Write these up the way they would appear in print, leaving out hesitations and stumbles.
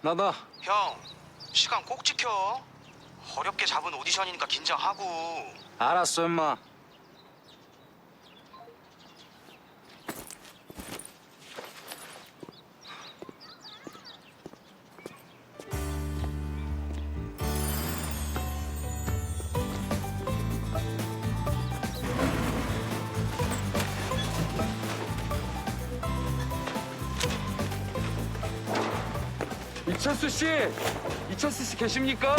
나다. 형, 시간 꼭 지켜. 어렵게 잡은 오디션이니까 긴장하고. 알았어, 임마. 이철수 씨! 이철수 씨 계십니까?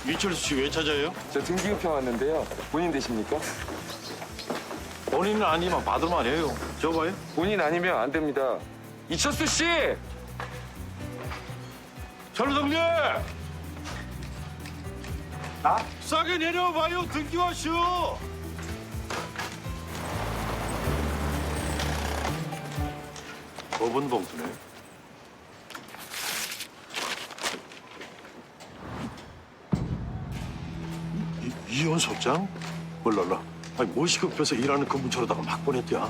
이철수 씨 왜 찾아요? 저 등기우편 왔는데요. 본인 되십니까? 본인은 아니면 받을만 해요. 저 봐요. 본인 아니면 안 됩니다. 이철수 씨! 철동님! 싸게 내려봐요, 등기화쇼! 법원 봉투네. 이혼 소장? 몰랄라. 아니, 뭐 시급해서 일하는 근무처로다가 막 보냈대야.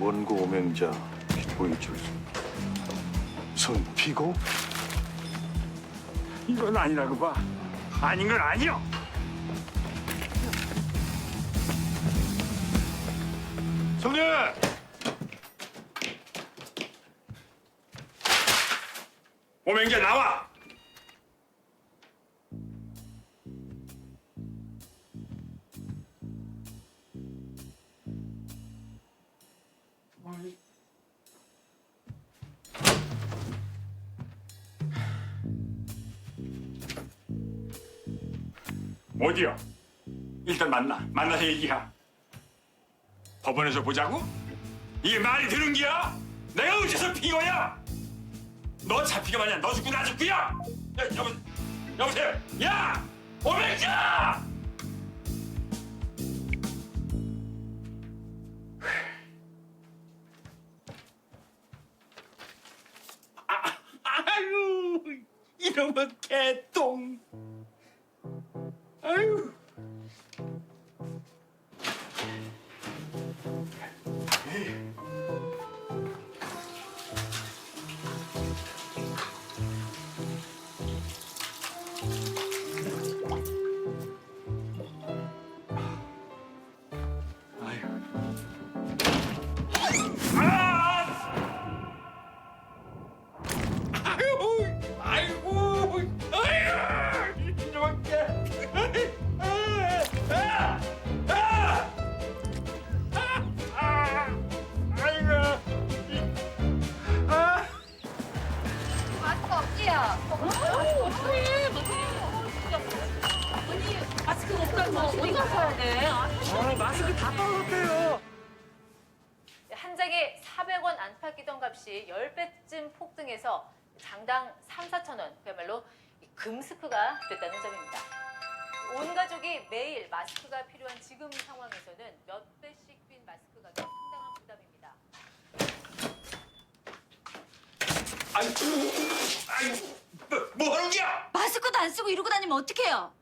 원고 오명자, 피고 이철수. 선 피고? 이건 아니라고 봐. 아닌 건 아니요. 성님! 오맹자 나와. 어디요? 일단 만나서 얘기하. 법원에서 보자고? 이게 말이 되는 기야? 내가 어째서 피고야? 너 잡히게 마냐? 너 죽고 나 죽고야? 야, 여보세요? 야! 오맹자! 아유, 이놈의 개똥. 아유. 아이고, 이놈의 개. 마스크 없지요? 언니 마스크 못 가서 어디 가서 해야 돼? 마스크 다 떨어졌대요. 한 장에 400원 안팎이던 값이 10배쯤 폭등해서 장당 3, 4천 원, 그야말로 금스크가 됐다는 점입니다. 온 가족이 매일 마스크가 필요한 지금 상황에서는 몇 배씩 뛴 마스크 가격 상당한 부담입니다. 아이고, 뭐 하는 거야? 마스크도 안 쓰고 이러고 다니면 어떡해요?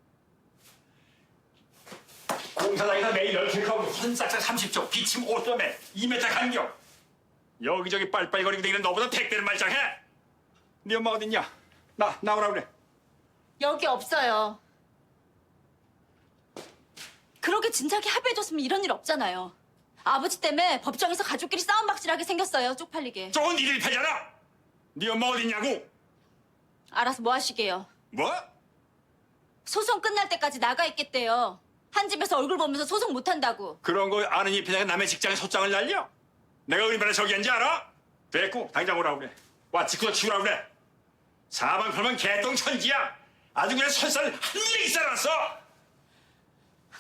공사장에서 매일 열킬하고 선싹싹 30초, 기침 5점에 2m 간격. 여기저기 빨빨거리고 다니는 너보다 100배는 말짱해. 네 엄마 어딨냐? 나오라 그래. 여기 없어요. 그렇게 진작에 합의해줬으면 이런 일 없잖아요. 아버지 때문에 법정에서 가족끼리 싸움 박질하게 생겼어요. 쪽팔리게. 저건 니들 패잖아. 네 엄마 어딨냐고? 알아서 뭐 하시게요? 뭐? 소송 끝날 때까지 나가 있겠대요. 한 집에서 얼굴 보면서 소송 못한다고. 그런 거 아는 이 패자가 남의 직장에 소장을 날려? 내가 얼마나 저기한지 알아? 됐고 당장 오라고 그래. 와 직구도 치우라 그래. 사방팔방 개똥천지야. 아주 그냥 설살 한 일에 있어놨어.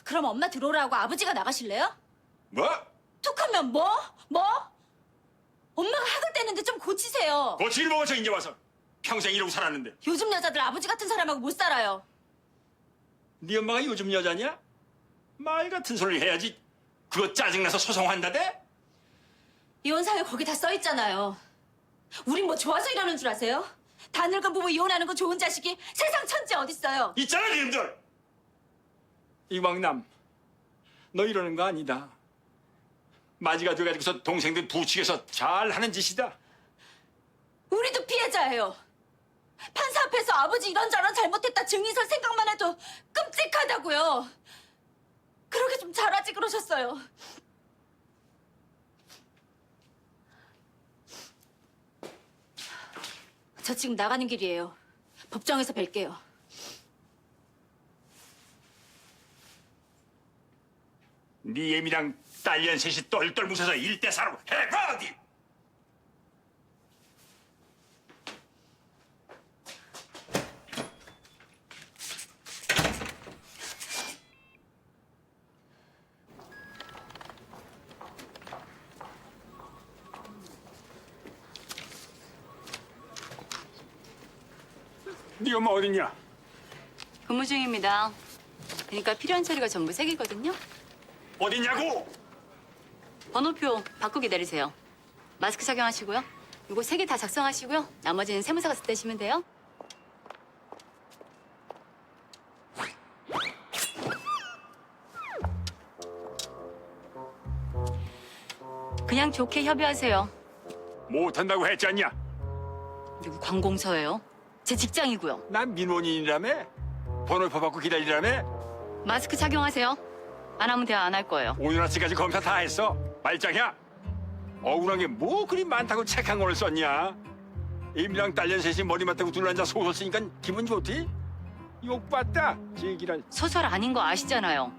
그럼 엄마 들어오라고 아버지가 나가실래요? 뭐? 툭하면 뭐? 뭐? 엄마가 학을 떼는데 좀 고치세요. 고치를 먹어서 이제 와서 평생 이러고 살았는데. 요즘 여자들 아버지 같은 사람하고 못 살아요. 네 엄마가 요즘 여자냐? 말 같은 소리를 해야지. 그거 짜증나서 소송한다대? 이혼 사유 거기 다 써있잖아요. 우린 뭐 좋아서 이러는 줄 아세요? 다 늙은 부부 이혼하는 거 좋은 자식이 세상 천지 어딨어요. 있잖아 니놈들. 이광남, 너 이러는 거 아니다. 마지가 돼가지고서 동생들 부추겨서 잘하는 짓이다. 우리도 피해자예요. 판사 앞에서 아버지 이런저런 잘못했다 증인 설 생각만 해도 끔찍하다고요. 그러게 좀 잘하지 그러셨어요. 저 지금 나가는 길이에요. 법정에서 뵐게요. 네 애미랑 딸년 셋이 똘똘 뭉쳐서 1대4로 해봐 어디? 네 엄마 어딨냐? 근무 중입니다. 그러니까 필요한 처리가 전부 3개거든요. 어딨냐고? 번호표 받고 기다리세요. 마스크 착용하시고요. 이거 3개 다 작성하시고요. 나머지는 세무사 가서 떼시면 돼요. 그냥 좋게 협의하세요. 못한다고 했지 않냐? 그리고 관공서예요. 제 직장이고요. 난 민원인이라며? 번호표 받고 기다리라며? 마스크 착용하세요. 안 하면 대화 안 할 거예요. 오늘 아침까지 검사 다 했어. 말짱이야. 억울한 게 뭐 그리 많다고 책 한 권을 썼냐? 임랑 딸년 셋이 머리 맞대고 둘러앉아 소설 쓰니까 기분 좋지? 욕 봤다. 제기랄. 소설 아닌 거 아시잖아요.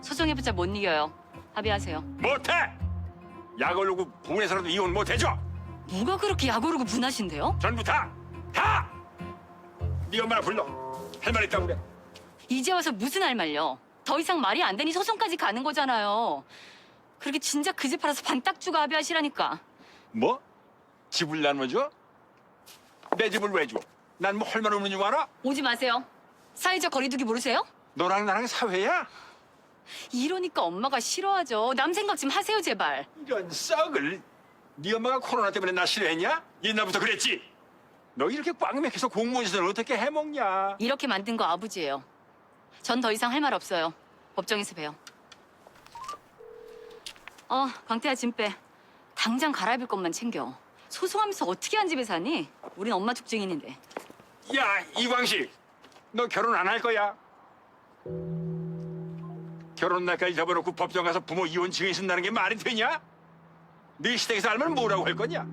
소송해봤자 못 이겨요. 합의하세요. 못해. 약 올르고 부모에서라도 이혼 못해줘. 뭐가 그렇게 약오르고 분하신데요? 전부 다. 다. 네 엄마나 불러. 할 말 있다고 그래. 이제 와서 무슨 할 말요? 더 이상 말이 안 되니 소송까지 가는 거잖아요. 그렇게 진작 그 집 팔아서 반 딱 주고 합의하시라니까. 뭐? 집을 나눠줘? 내 집을 왜 줘? 난 뭐 할 말 없는 줄 알아? 오지 마세요. 사회적 거리두기 모르세요? 너랑 나랑 사회야? 이러니까 엄마가 싫어하죠. 남 생각 좀 하세요, 제발. 이런 썩을. 네 엄마가 코로나 때문에 나 싫어했냐? 옛날부터 그랬지. 너 이렇게 꽉 막혀서 공무원 시설 어떻게 해먹냐? 이렇게 만든 거 아버지예요. 전 더 이상 할 말 없어요. 법정에서 봬요. 광태야 짐 빼. 당장 갈아입을 것만 챙겨. 소송하면서 어떻게 한 집에 사니? 우린 엄마 쪽 증인인데. 야, 이광식. 너 결혼 안 할 거야? 결혼 날까지 접어놓고 법정 가서 부모 이혼 증인 쓴다는 게 말이 되냐? 네 시댁에서 알면 뭐라고 할 거냐?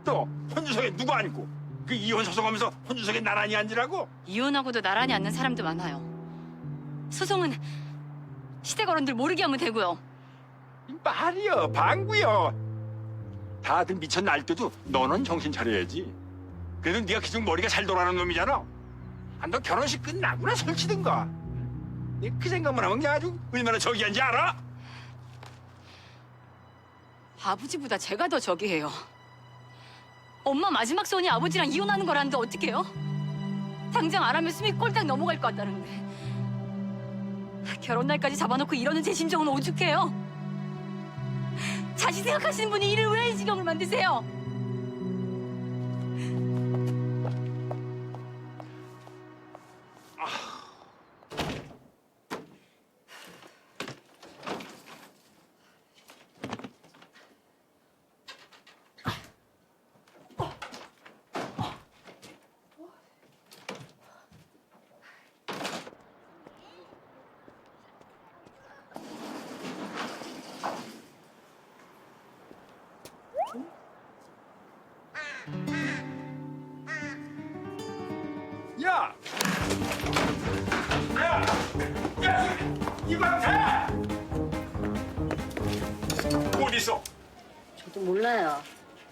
또 혼주석에 누구 앉고 그 이혼 소송하면서 혼주석에 나란히 앉으라고? 이혼하고도 나란히 앉는 사람도 많아요. 소송은 시댁 어른들 모르게 하면 되고요. 말이여, 방구여. 다들 미쳐 날때도 너는 정신 차려야지. 그래도 네가 그중 머리가 잘 돌아가는 놈이잖아. 너 결혼식 끝나고나 설치든가. 네 그 생각만 하면 그냥 아주 얼마나 저기한지 알아? 아버지보다 제가 더 저기해요. 엄마 마지막 소원이 아버지랑 이혼하는 거라는데 어떡해요? 당장 안 하면 숨이 꼴딱 넘어갈 것 같다는데. 결혼 날까지 잡아놓고 이러는 제 심정은 오죽해요. 자식 생각하시는 분이 일을 왜 이 지경을 만드세요? 야! 야! 야! 이광태! 어디 있어? 저도 몰라요.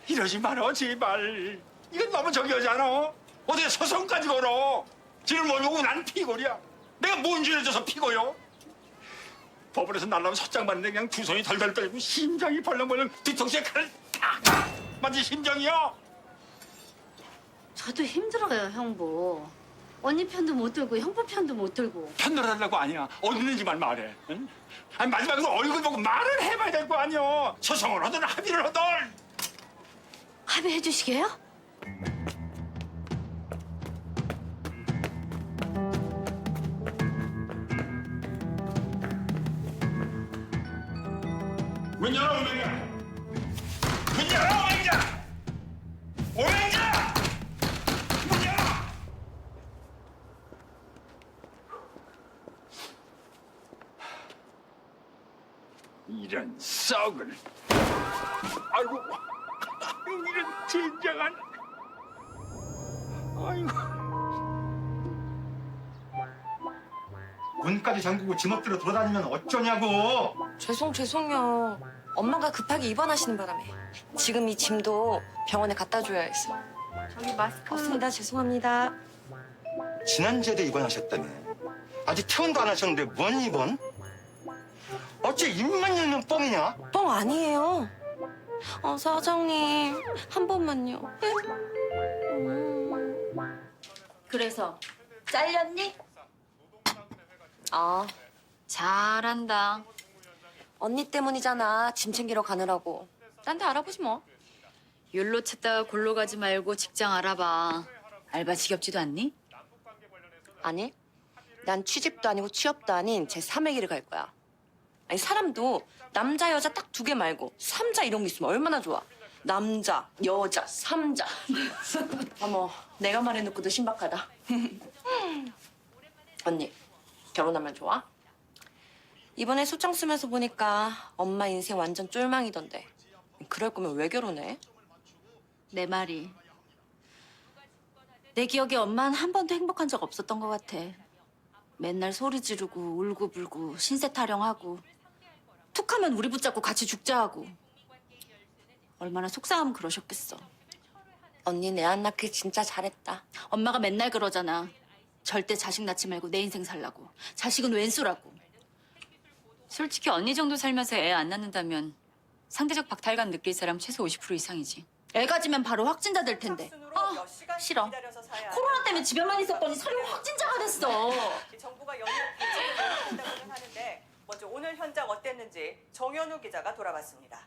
이러지 마라 제발. 이건 너무 저기하잖아. 어떻게 소송까지 걸어? 지를 못 보고 난 피고리야. 내가 뭔 죄를 져서 피고요? 법원에서 날라면 섰장 맞는데 그냥 두 손이 덜덜 떨고 심장이 벌렁벌렁 뒤통수에 칼을 탁 맞은 심정이요. 저도 힘들어요, 형부. 언니 편도 못 들고 형부 편도 못 들고. 편들어달라고 아니야. 어디 있는지만 말해. 응? 아니 마지막으로 얼굴 보고 말을 해봐야 될 거 아니야. 소송을 하든 합의를 하든. 합의해 주시게요? 문 열어 오맹이야. 문 열어 오맹이야. 오맹이야. 문 열어. 이런 썩을. 아이고, 이런 젠장한. 아이고. 문까지 잠그고 지멋대로 돌아다니면 어쩌냐고. 죄송해요. 엄마가 급하게 입원하시는 바람에 지금 이 짐도 병원에 갖다 줘야 해서. 저기 마스크. 없습니다. 죄송합니다. 지난주에도 입원하셨다며. 아직 퇴원도 안 하셨는데 뭔 입원? 어째 입만 열면 뻥이냐? 뻥 아니에요. 사장님 한 번만요. 네? 그래서 잘렸니? 잘한다. 언니 때문이잖아. 짐 챙기러 가느라고. 딴 데 알아보지 뭐. 율로 찾다가 골로 가지 말고 직장 알아봐. 알바 지겹지도 않니? 아니, 난 취직도 아니고 취업도 아닌 제 3의 길을 갈 거야. 아니, 사람도 남자, 여자 딱 2개 말고 3자 이런 게 있으면 얼마나 좋아. 남자, 여자, 3자. 어머, 내가 말해놓고도 신박하다. 언니, 결혼하면 좋아? 이번에 소장 쓰면서 보니까 엄마 인생 완전 쫄망이던데. 그럴 거면 왜 결혼해? 내 말이. 내 기억에 엄마는 한 번도 행복한 적 없었던 것 같아. 맨날 소리 지르고 울고불고 신세 타령하고 툭하면 우리 붙잡고 같이 죽자 하고. 얼마나 속상하면 그러셨겠어. 언니 내 안 낳길 진짜 잘했다. 엄마가 맨날 그러잖아. 절대 자식 낳지 말고 내 인생 살라고. 자식은 왼수라고. 솔직히 언니 정도 살면서 애 안 낳는다면 상대적 박탈감 느낄 사람 최소 50% 이상이지. 애 가지면 바로 확진자 될 텐데. 싫어. 코로나 때문에 집에만 있었더니 서로 확진자가 됐어. 정부가 영역 대책을 마련한다고는 하는데 먼저 오늘 현장 어땠는지 정현우 기자가 돌아봤습니다.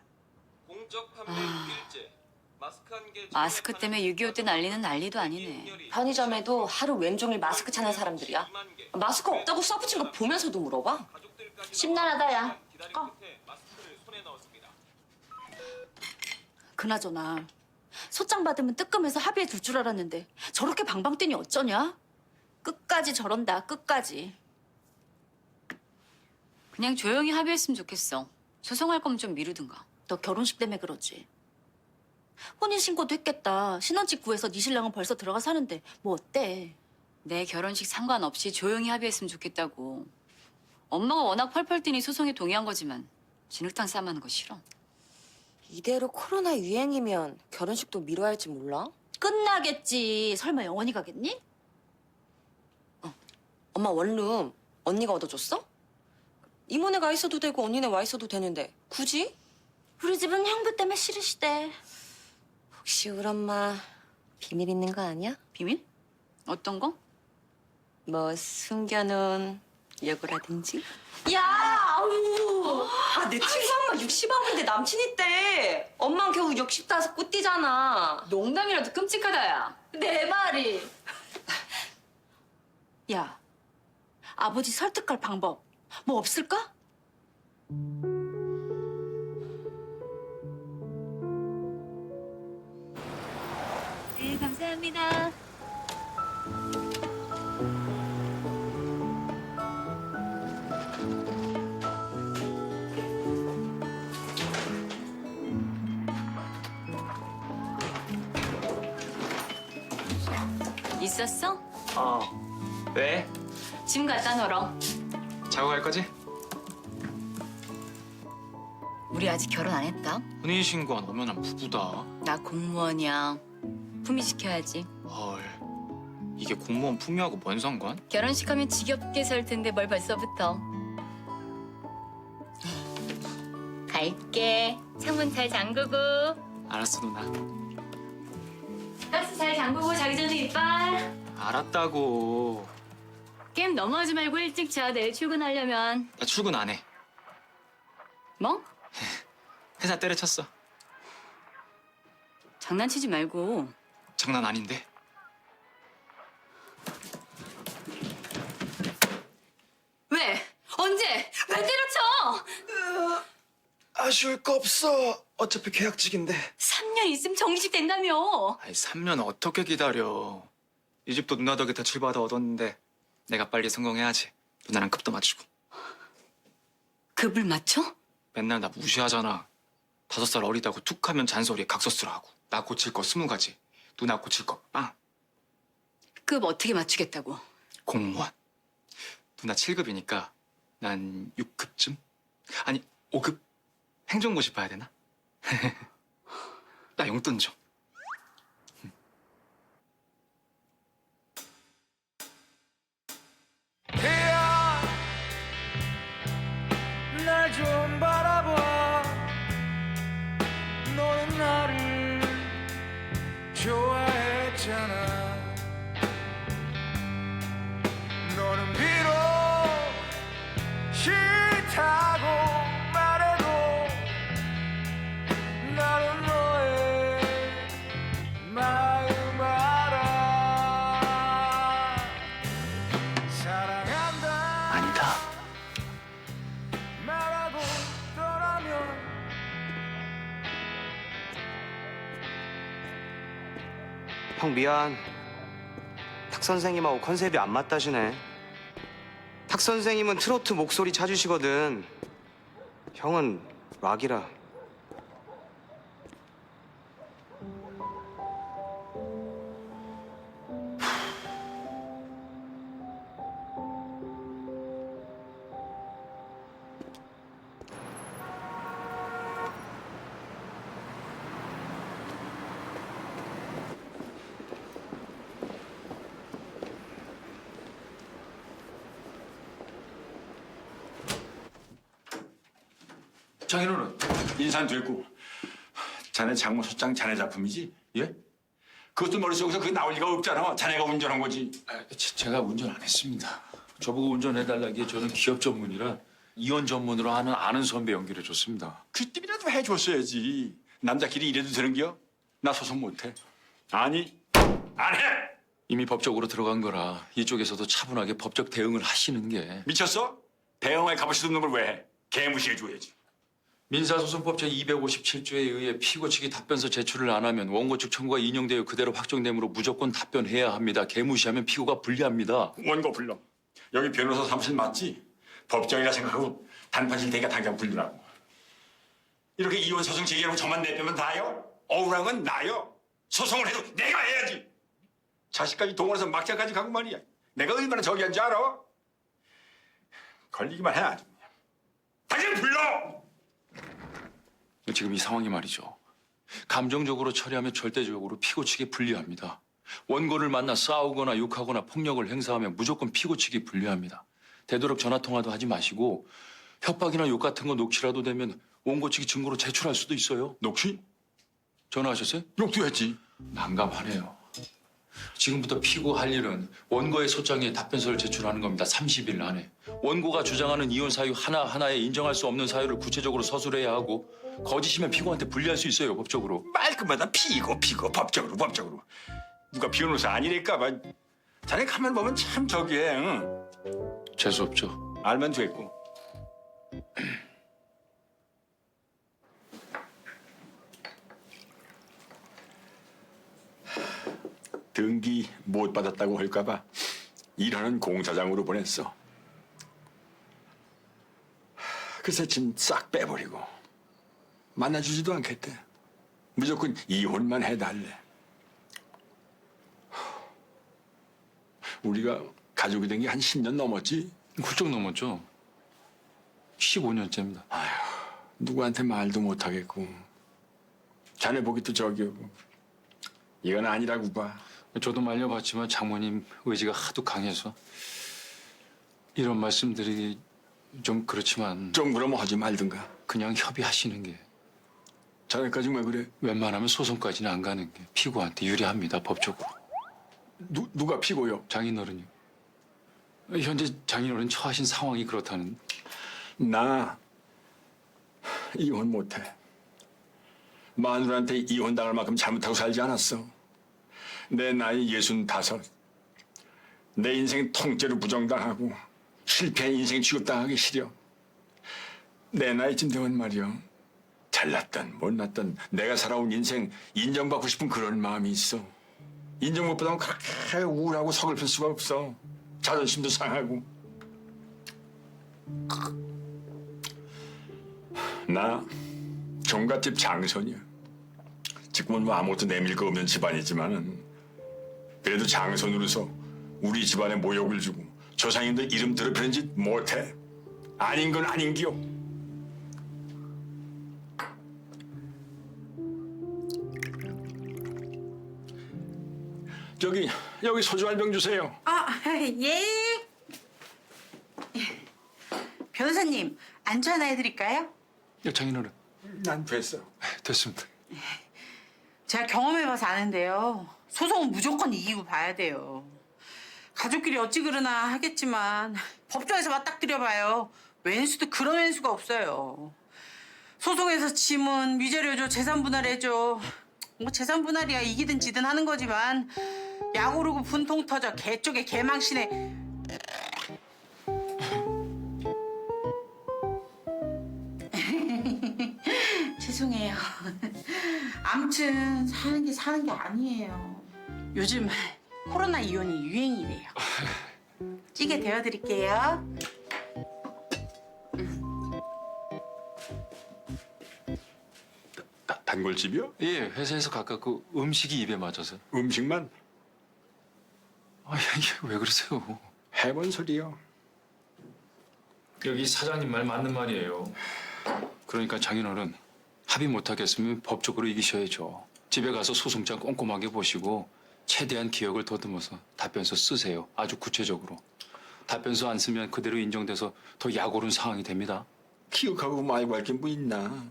마스크 때문에 6.25 때 난리는 난리도 아니네. 편의점에도 하루 왼종일 마스크 찾는 사람들이야. 마스크 없다고 써붙인 거 보면서도 물어봐. 심란하다, 야. 그나저나 소장 받으면 뜨끔해서 합의해 둘 줄 알았는데 저렇게 방방 뛰니 어쩌냐? 끝까지 저런다, 끝까지. 그냥 조용히 합의했으면 좋겠어. 소송할 거면 좀 미루든가. 너 결혼식 때문에 그러지. 혼인신고도 했겠다. 신혼집 구해서 네 신랑은 벌써 들어가 사는데 뭐 어때? 내 결혼식 상관없이 조용히 합의했으면 좋겠다고. 엄마가 워낙 펄펄 뛰니 소송에 동의한 거지만 진흙탕 싸움하는 거 싫어. 이대로 코로나 유행이면 결혼식도 미뤄야 할지 몰라? 끝나겠지. 설마 영원히 가겠니? 엄마 원룸 언니가 얻어줬어? 이모네 가 있어도 되고 언니네 와 있어도 되는데 굳이? 우리 집은 형부 때문에 싫으시대. 혹시 우리 엄마 비밀 있는 거 아니야? 비밀? 어떤 거? 뭐 숨겨놓은 여고라든지? 야, 아우. 내 친구 엄마 60하는데 남친 있대. 엄마는 겨우 65 꾸띠잖아. 농담이라도 끔찍하다, 야. 내 말이. 야, 아버지 설득할 방법 뭐 없을까? 네, 감사합니다. 있었어? 왜? 짐 갖다 놓으러. 자고 갈 거지? 우리 아직 결혼 안 했다. 혼인신고 안 오면 난 부부다. 나 공무원이야. 품위 지켜야지. 헐, 이게 공무원 품위하고 뭔 상관? 결혼식 하면 지겹게 살 텐데 뭘 벌써부터. 갈게. 창문 잘 잠그고. 알았어, 누나. 가스 잘 잠그고 자기 전에 이빨. 알았다고. 게임 넘어가지 말고 일찍 자. 내일 출근하려면. 나 출근 안 해. 뭐? 회사 때려쳤어. 장난치지 말고. 장난 아닌데. 왜? 언제? 왜 때려쳐? 아쉬울 거 없어. 어차피 계약직인데. 3년 있으면 정식 된다며. 아이, 3년 어떻게 기다려. 이 집도 누나 덕에 대출받아 얻었는데 내가 빨리 성공해야지. 누나랑 급도 맞추고. 급을 맞춰? 맨날 나 무시하잖아. 5살 어리다고 툭하면 잔소리에 각서쓰라 하고. 나 고칠 거 20가지. 누나 고칠 거 빵. 급 어떻게 맞추겠다고? 공무원. 누나 7급이니까 난 6급쯤? 아니 5급? 행정고시 봐야 되나? 나 용돈 좀. 날 좀 바라봐. 너는 나를 좋아했잖아. 너는 비록 싫다고 말해도 나는 너의 마음 알아. 사랑한다 아니다. 말하고 떠나면 형 미안. 탁 선생님하고 컨셉이 안 맞다시네. 탁 선생님은 트로트 목소리 찾으시거든. 형은 락이라. 장인어른 인사는 됐고 자네 장모 소장 자네 작품이지? 예? 그것도 머릿속에서 그게 나올 리가 없잖아. 자네가 운전한 거지. 제가 운전 안 했습니다. 저보고 운전해달라기에 저는 기업 전문이라 이혼 전문으로 하는 아는 선배 연결해줬습니다. 귀띔이라도 해줬어야지. 남자끼리 이래도 되는겨? 나 소송 못해. 아니 안 해. 이미 법적으로 들어간 거라 이쪽에서도 차분하게 법적 대응을 하시는 게. 미쳤어? 대형에 가보시던 놈을 왜 해? 개무시해줘야지. 민사소송법 제257조에 의해 피고 측이 답변서 제출을 안 하면 원고 측 청구가 인용되어 그대로 확정되므로 무조건 답변해야 합니다. 개무시하면 피고가 불리합니다. 원고 불러. 여기 변호사 사무실 맞지? 법정이라 생각하고 단판실 대가 당장 불러라고. 이렇게 이혼 소송 제기하고 저만 내빼면 다요? 억울한 건 나요. 소송을 해도 내가 해야지. 자식까지 동원해서 막장까지 가고 말이야. 내가 얼마나 저기 한지 알아? 걸리기만 해 아주. 당장 불러! 지금 이 상황이 말이죠. 감정적으로 처리하면 절대적으로 피고 측에 불리합니다. 원고를 만나 싸우거나 욕하거나 폭력을 행사하면 무조건 피고 측이 불리합니다. 되도록 전화통화도 하지 마시고 협박이나 욕 같은 거 녹취라도 되면 원고 측이 증거로 제출할 수도 있어요. 녹취? 전화하셨어요? 욕도 했지. 난감하네요. 지금부터 피고 할 일은 원고의 소장에 답변서를 제출하는 겁니다. 30일 안에. 원고가 주장하는 이혼 사유 하나하나에 인정할 수 없는 사유를 구체적으로 서술해야 하고 거짓이면 피고한테 불리할 수 있어요, 법적으로. 말끝마다 피고 법적으로. 누가 변호사 아니랄까 봐. 자네 가만 보면 참 저기해. 응? 재수없죠. 알면 됐고. 등기 못 받았다고 할까 봐 일하는 공사장으로 보냈어. 그새 짐 싹 빼버리고 만나주지도 않겠대. 무조건 이혼만 해달래. 우리가 가족이 된 게 한 10년 넘었지? 훌쩍 넘었죠. 15년째입니다. 아휴, 누구한테 말도 못하겠고. 자네 보기도 저기고. 이건 아니라고 봐. 저도 말려봤지만 장모님 의지가 하도 강해서 이런 말씀드리기 좀 그렇지만 좀 그러면 하지 말든가. 그냥 협의하시는 게 자네까지 왜 그래? 웬만하면 소송까지는 안 가는 게 피고한테 유리합니다, 법적으로. 누가 피고요? 장인어른이요. 현재 장인어른 처하신 상황이 그렇다는. 나 이혼 못해. 마누라한테 이혼당할 만큼 잘못하고 살지 않았어. 내 나이 65. 내 인생 통째로 부정당하고 실패한 인생 취급당하기 싫어. 내 나이쯤 되면 말이야. 잘났든 못났든 내가 살아온 인생 인정받고 싶은 그런 마음이 있어. 인정 못 받으면 그렇게 우울하고 서글플 수가 없어. 자존심도 상하고. 나 종갓집 장손이야. 지금은 뭐 아무것도 내밀 거 없는 집안이지만은 그래도 장손으로서 우리 집안에 모욕을 주고 조상님들 이름 더럽히는 짓 못해. 아닌 건 아닌기요. 여기 소주 한 병 주세요. 예. 변호사님, 안주 하나 해드릴까요? 장인어른. 난 됐어. 됐습니다. 제가 경험해봐서 아는데요. 소송은 무조건 이기고 봐야 돼요. 가족끼리 어찌 그러나 하겠지만 법정에서 맞닥뜨려봐요. 왼수도 그런 왼수가 없어요. 소송에서 지면 위자료줘, 재산분할해줘. 뭐 재산분할이야 이기든 지든 하는 거지만 약 오르고 분통 터져 개 쪽에 개망신에. 죄송해요. 아무튼 사는 게 아니에요. 요즘 코로나 이혼이 유행이래요. 찌개 데워드릴게요. 단골집이요? 예, 회사에서 가깝고 음식이 입에 맞아서. 음식만? 아, 이게 왜 그러세요? 해본 소리요. 여기 사장님 말 맞는 말이에요. 그러니까 장인어른 합의 못하겠으면 법적으로 이기셔야죠. 집에 가서 소송장 꼼꼼하게 보시고 최대한 기억을 더듬어서 답변서 쓰세요. 아주 구체적으로. 답변서 안 쓰면 그대로 인정돼서 더 약 오른 상황이 됩니다. 기억하고 말고 할 게 뭐 있나.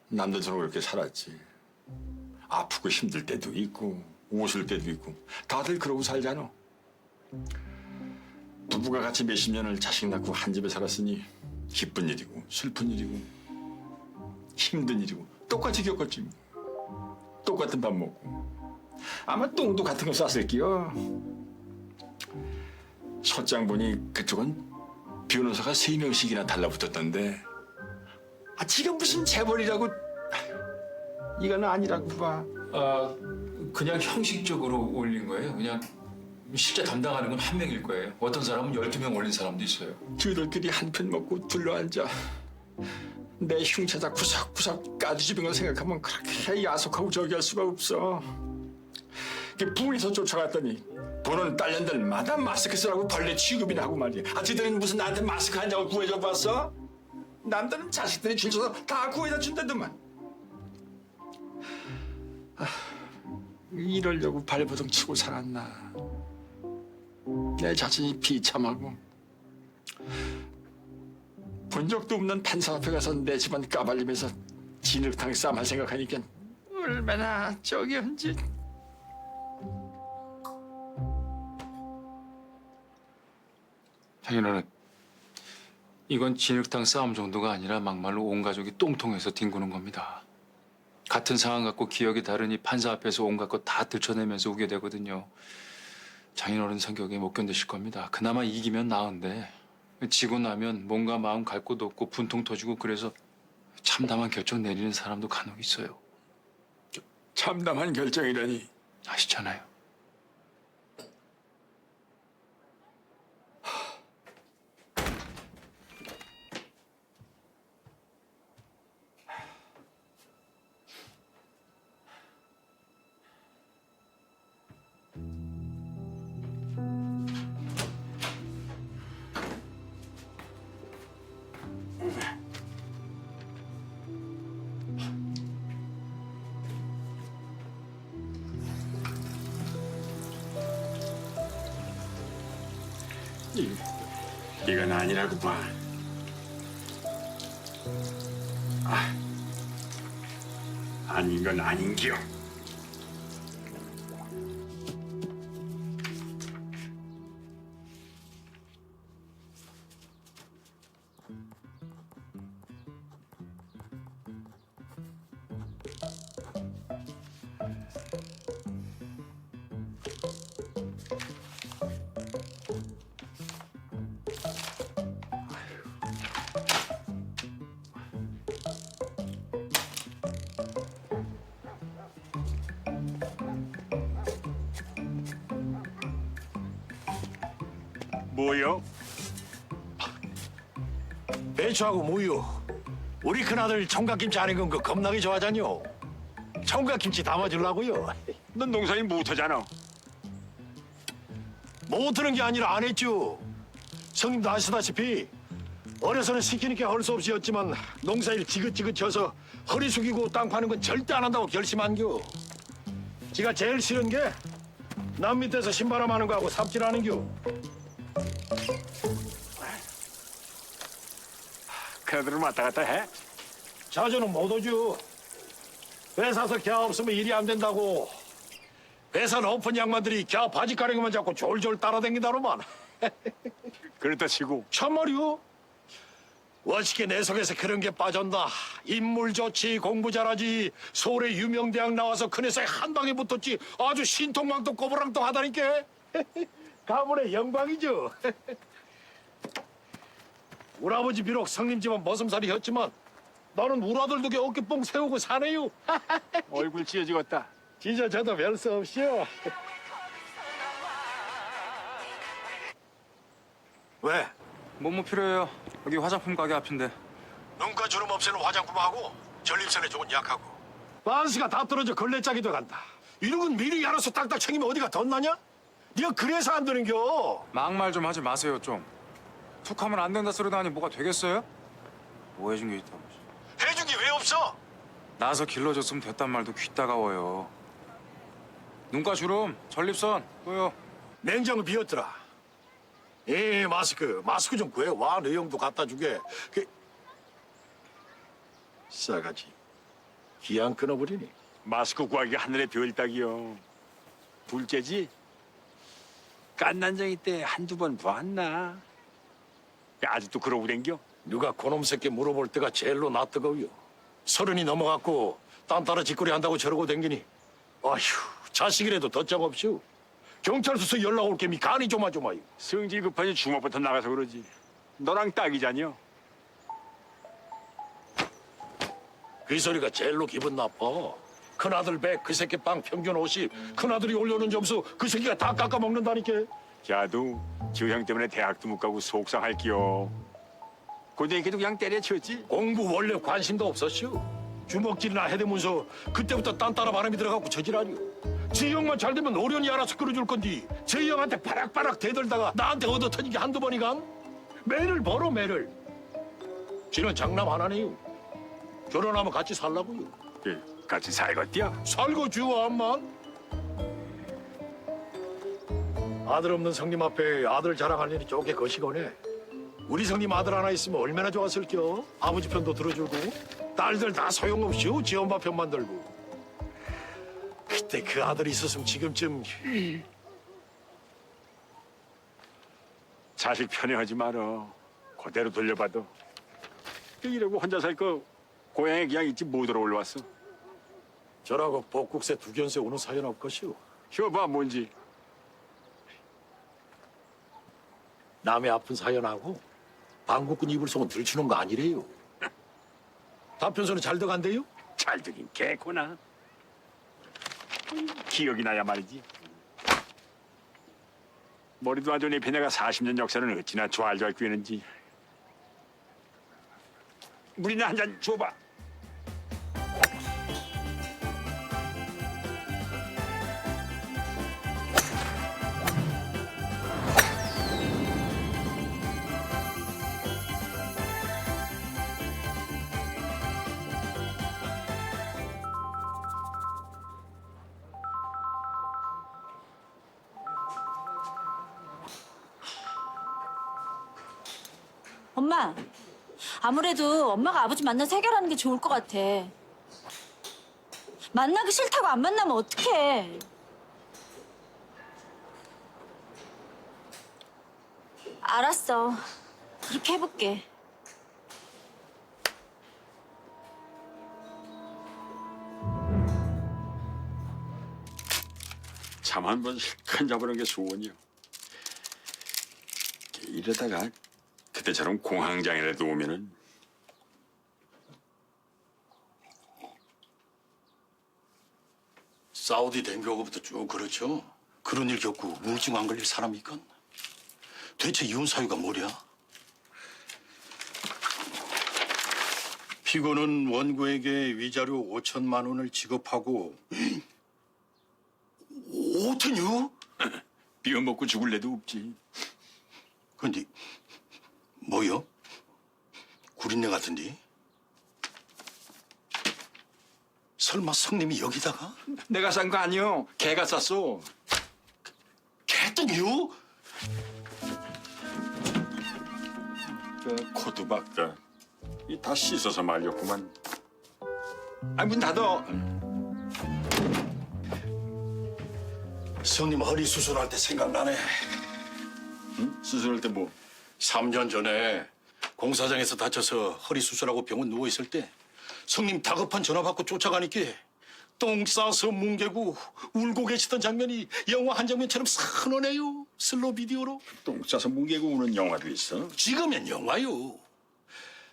남들처럼 그렇게 살았지. 아프고 힘들 때도 있고 웃을 때도 있고 다들 그러고 살잖아. 부부가 같이 몇십 년을 자식 낳고 한 집에 살았으니 기쁜 일이고 슬픈 일이고 힘든 일이고 똑같이 겪었지. 똑같은 밥 먹고 아마 똥도 같은 거 쌌을게요. 소장 보니 그쪽은 변호사가 3명씩이나 달라붙었던데 지금 무슨 재벌이라고. 이건 아니라고 봐. 아, 그냥 형식적으로 올린 거예요. 그냥 실제 담당하는 건 한 명일 거예요. 어떤 사람은 12명 올린 사람도 있어요. 저희들끼리 한 편 먹고 둘러앉아 내 흉차자 구석구석 까뒤집은 걸 생각하면 그렇게 야속하고 저기 할 수가 없어. 부에서 쫓아갔더니 보는 딸년들마다 마스크 쓰라고 벌레 취급이나 하고 말이야. 지들은 무슨 나한테 마스크 한 장을 구해줘 봤어? 남들은 자식들이 줄 서서 다 구해다 준다더만. 이러려고 발버둥 치고 살았나. 내 자신이 비참하고 본 적도 없는 판사 앞에 가서 내 집안 까발리면서 진흙탕 쌈할 생각하니까 얼마나 저기 한지. 장인어른, 이건 진흙탕 싸움 정도가 아니라 막말로 온 가족이 똥통에서 뒹구는 겁니다. 같은 상황 갖고 기억이 다르니 판사 앞에서 온갖 것 다 들춰내면서 우게 되거든요. 장인어른 성격에 못 견디실 겁니다. 그나마 이기면 나은데 지고 나면 몸과 마음 갈 곳도 없고 분통 터지고 그래서 참담한 결정 내리는 사람도 간혹 있어요. 참담한 결정이라니. 아시잖아요. 이건 아니라고 봐. 아닌 건 아닌겨. 뭐요? 배추하고 무유 우리 큰아들 총각김치 안 익은 거 겁나게 좋아하잖요. 총각김치 담아주려고요. 넌 농사일 못하잖아. 못하는 게 아니라 안 했죠. 성님도 아시다시피 어려서는 시키니까 할 수 없이 했지만 농사일 지긋지긋 져서 허리 숙이고 땅 파는 건 절대 안 한다고 결심한겨. 지가 제일 싫은 게 남 밑에서 신바람 하는 거하고 삽질하는겨. 그들은 왔다 갔다 해? 자주는 못 오죠. 회사서 겨 없으면 일이 안 된다고. 회사 높은 양반들이 겨 바지가랑이만 잡고 졸졸 따라다닌다로만. 그렇다 치고 참말이요. 멋있게 내 속에서 그런 게 빠졌나. 인물 좋지, 공부 잘하지, 서울에 유명대학 나와서 큰 회사에 한 방에 붙었지. 아주 신통망통 꼬부랑통 하다니까. 가문의 영광이죠. 우리 아버지 비록 성님 집안 머슴살이였지만 나는 우리 아들 덕에 어깨 뽕 세우고 사네요. 얼굴 찢어지겠다. 찢어져도 별 수 없이요. 왜? 뭐뭐 필요해요? 여기 화장품 가게 앞인데. 눈가 주름 없애는 화장품하고 전립선에 좋은 약하고. 반스가 다 떨어져 걸레짝이 돼간다. 이런 건 미리 알아서 딱딱 챙기면 어디가 덧나냐? 네가 그래서 안 되는겨. 막말 좀 하지 마세요 좀. 툭하면 안 된다 소리도 아니 뭐가 되겠어요? 뭐 해준 게 있다고. 해준 게 왜 없어? 나서 길러줬으면 됐단 말도 귀 따가워요. 눈가 주름, 전립선 또요. 냉장고 비었더라. 마스크 좀 구해와. 내 형도 갖다 주게. 싸가지. 기 안 끊어버리니. 마스크 구하기 하늘의 별 따기요. 둘째지? 깐난쟁이 때 한두 번 봤나? 아직도 그러고 댕겨? 누가 그놈 새끼 물어볼 때가 제일로 나 뜨거워요. 30이 넘어갔고 딴 따라 짓거리 한다고 저러고 댕기니. 아휴, 자식이라도 덧장 없슈. 경찰서서 연락 올 게미 간이 조마조마요. 성질 급하니 주먹부터 나가서 그러지. 너랑 딱이잖여. 그 소리가 제일로 기분 나빠. 큰아들 100, 그 새끼 빵 평균 50, 큰아들이 올려놓은 점수 그 새끼가 다 깎아먹는다니까. 야도 저 형 때문에 대학도 못 가고 속상할게요. 고등학교도 그냥 때려쳤지. 공부 원래 관심도 없었슈. 주먹질이나 해대면서 그때부터 딴 따라 바람이 들어가고 저질하뇨. 지 형만 잘 되면 어련히 알아서 끌어줄 건디 제 형한테 바락바락 대들다가 나한테 얻어 터진 게 한두 번이간? 매를 벌어 매를. 지는 장남 하나네요. 결혼하면 같이 살라고요. 같이 살겠디야? 살고주워 암만. 아들 없는 성님 앞에 아들 자랑할 일이 좋게 거시거네. 우리 성님 아들 하나 있으면 얼마나 좋았을겨. 아버지 편도 들어주고 딸들 다 소용없이 지 엄마 편만 들고. 그때 그 아들이 있었으면 지금쯤. 자식 편애하지 말어. 그대로 돌려봐도. 이러고 혼자 살 거 고향에 그냥 있지 못 들어올라왔어. 저라고 복국세 두견세 오는 사연 없것이오. 쉬어봐 뭔지. 남의 아픈 사연하고 방국군 이불 속은 들추는 거 아니래요. 답변서는 잘 돼간대요? 잘 되긴 개구나. 기억이 나야 말이지. 머리도 안 좋은 이 배녀가 40년 역사는 어찌나 좋아할 꿰는지. 물이나 한 잔 줘봐. 엄마, 아무래도 엄마가 아버지 만나서 해결하는 게 좋을 것 같아. 만나기 싫다고 안 만나면 어떡해. 알았어. 그렇게 해볼게. 잠 한 번 실컷 잡으는 게 소원이요. 이러다가 그때처럼 공황장애라도 오면은. 사우디 댕겨오고부터 쭉 그렇죠. 그런 일 겪고 우울증 안 걸릴 사람이 있건. 대체 이혼 사유가 뭐랴? 피고는 원고에게 위자료 5천만 원을 지급하고 5천요? 비어 먹고 죽을 애도 없지. 근데 뭐요? 구린내 같은데? 설마 성님이 여기다가? 내가 싼 거 아니여. 걔가 쌌어. 개똥이요? 그 코도 박다. 이 다 씻어서 말렸구만. 아, 문 닫어. 성님 허리 수술할 때 생각나네. 응? 수술할 때 뭐? 3년 전에 공사장에서 다쳐서 허리 수술하고 병원 누워 있을 때 성님 다급한 전화 받고 쫓아가니까 똥 싸서 뭉개고 울고 계시던 장면이 영화 한 장면처럼 선원해요. 슬로 비디오로. 똥 싸서 뭉개고 우는 영화도 있어. 지금은 영화요.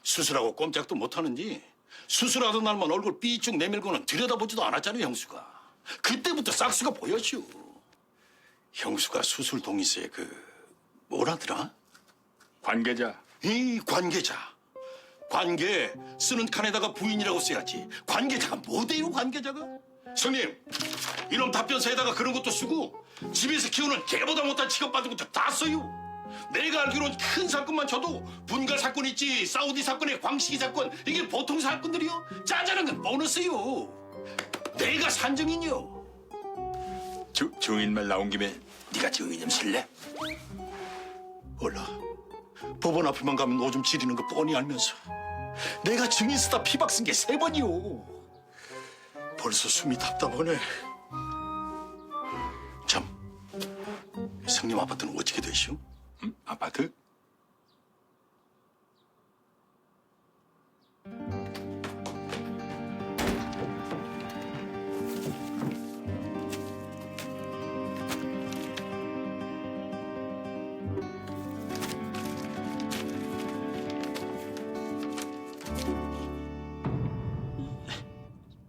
수술하고 꼼짝도 못하는지 수술하던 날만 얼굴 삐쭉 내밀고는 들여다보지도 않았잖아요, 형수가. 그때부터 싹수가 보였죠. 형수가 수술 동의서에 뭐라더라? 관계자. 이 관계자. 관계 쓰는 칸에다가 부인이라고 써야지. 관계자가 뭐대요, 관계자가? 성님, 이놈 답변서에다가 그런 것도 쓰고 집에서 키우는 개보다 못한 취급받은 것도 다 써요. 내가 알기로는 큰 사건만 쳐도 분가 사건 있지, 사우디 사건에 광식이 사건, 이게 보통 사건들이요. 짜잘한 건 보너스요. 내가 산증인이요. 증인말 나온 김에 네가 증인 좀 쓸래? 몰라. 법원 앞에만 가면 오줌 지리는 거 뻔히 알면서 내가 증인 쓰다 피박 쓴 게 3번이요. 벌써 숨이 답답하네. 참, 성님 아파트는 어떻게 되시오? 응? 아파트?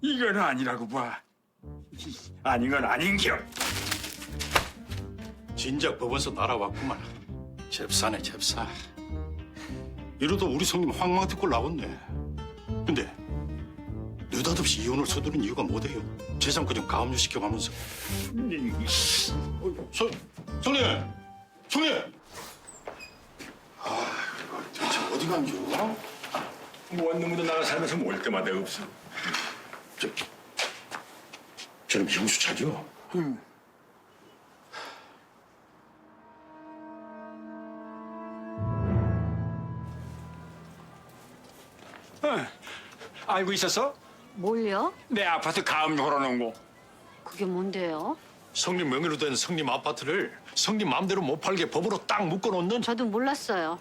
이건 아니라고 봐. 아닌 건 아닌겨. 진작 법원서 날아왔구만. 잽싸네, 잽싸. 이러다 우리 성님 황망 듣고 나왔네. 근데 느닷없이 이혼을 서두른 이유가 뭐대요? 재산권 좀 가압류 시켜가면서. 성님! 성님! 아, 이거 대체 어디 간겨? 뭔 놈도 나가 살면서 모일 때마다 없어. 저는 미국수차죠? 응. 알고 있었어? 뭘요? 내 아파트 가압류 걸어놓은 거. 그게 뭔데요? 성님 명의로 된 성님 아파트를 성님 마음대로 못 팔게 법으로 딱 묶어놓는. 저도 몰랐어요.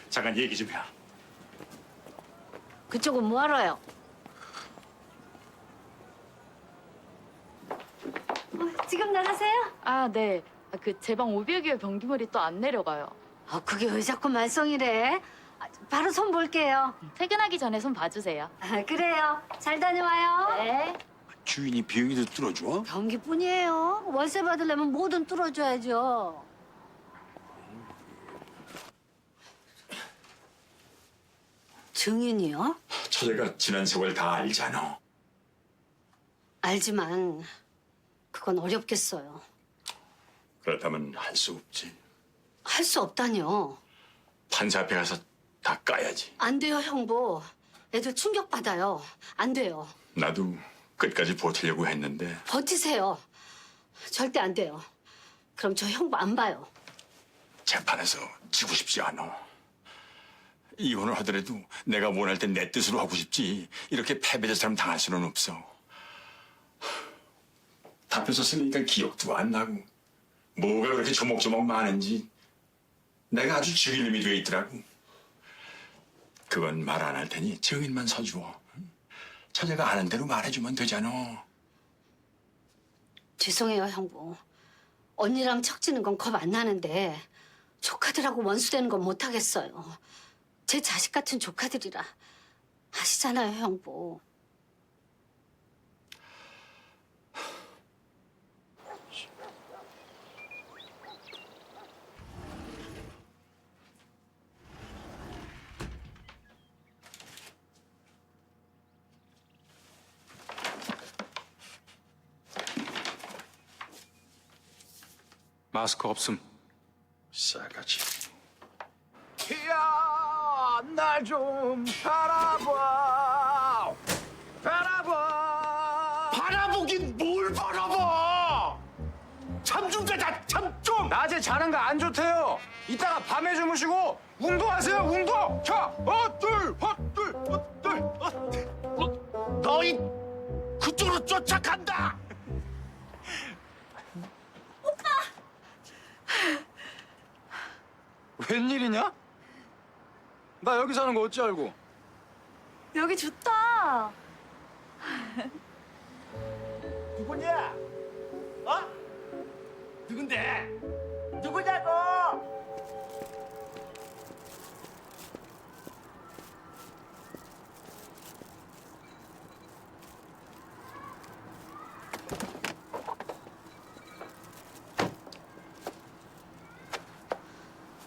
잠깐 얘기 좀 해. 그쪽은 뭐 알아요? 지금 나가세요? 아, 네. 제 방 500여 변기물이 또 안 내려가요. 그게 왜 자꾸 말썽이래? 바로 손 볼게요. 퇴근하기 전에 손 봐주세요. 그래요. 잘 다녀와요. 네. 주인이 비용이도 뚫어줘? 변기뿐이에요. 월세 받으려면 뭐든 뚫어줘야죠. 증인이요? 처제가 지난 세월 다 알잖아. 알지만 그건 어렵겠어요. 그렇다면 할 수 없지. 할 수 없다뇨. 판사 앞에 가서 다 까야지. 안 돼요, 형부. 애들 충격받아요. 안 돼요. 나도 끝까지 버티려고 했는데 버티세요. 절대 안 돼요. 그럼 저 형부 안 봐요. 재판에서 지고 싶지 않아. 이혼을 하더라도 내가 원할 땐 내 뜻으로 하고 싶지. 이렇게 패배자처럼 당할 수는 없어. 답변서 쓰니까 기억도 안 나고 뭐가 그렇게 조목조목 많은지 내가 아주 즐기름이 돼 있더라고. 그건 말 안 할 테니 증인만 서주어. 처제가 아는 대로 말해주면 되잖아. 죄송해요, 형부. 언니랑 척지는 건 겁 안 나는데 조카들하고 원수되는 건 못하겠어요. 제 자식 같은 조카들이라. 아시잖아요, 형부. 마스크 없음. 싸가지. 야, 날 좀 바라봐. 바라봐. 바라보긴 뭘 바라봐! 잠 좀 자자, 잠 좀! 낮에 자는 거 안 좋대요. 이따가 밤에 주무시고 운동하세요, 운동. 자, 헛둘, 헛둘, 헛둘, 헛둘. 너희 그쪽으로 쫓아간다! 웬일이냐? 나 여기 사는 거 어찌 알고? 여기 좋다. 누구냐? 어? 누군데? 누구냐고?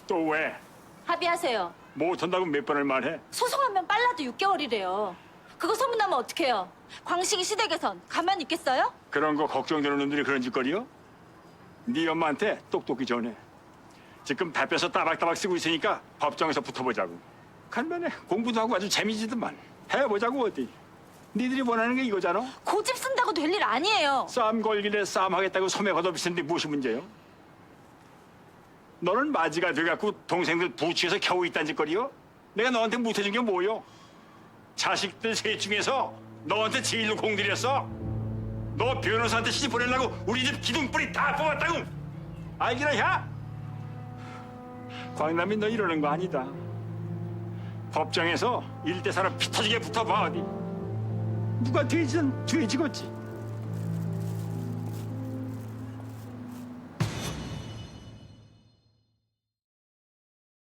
또 왜? 합의하세요. 못한다고 몇 번을 말해? 소송하면 빨라도 6개월이래요. 그거 소문나면 어떡해요? 광식이 시댁에선 가만히 있겠어요? 그런 거 걱정되는 놈들이 그런 짓거리요? 네 엄마한테 똑똑히 전해. 지금 답해서 따박따박 쓰고 있으니까 법정에서 붙어보자고. 간만에 공부도 하고 아주 재미지더만. 해보자고 어디. 니들이 원하는 게 이거잖아. 고집 쓴다고 될 일 아니에요. 싸움 걸길래 싸움하겠다고 소매 걷어붙이는데 무엇이 문제요? 너는 마지가 돼갖고 동생들 부추에서 겨우 있단 짓거리요? 내가 너한테 못해준 게 뭐요? 자식들 셋 중에서 너한테 제일로 공들였어? 너 변호사한테 시집 보내려고 우리 집 기둥뿌리 다 뽑았다고! 알기나 야? 광남이 너 이러는 거 아니다. 법정에서 일대사로 피 터지게 붙어봐 어디. 누가 돼지든 돼지겠지.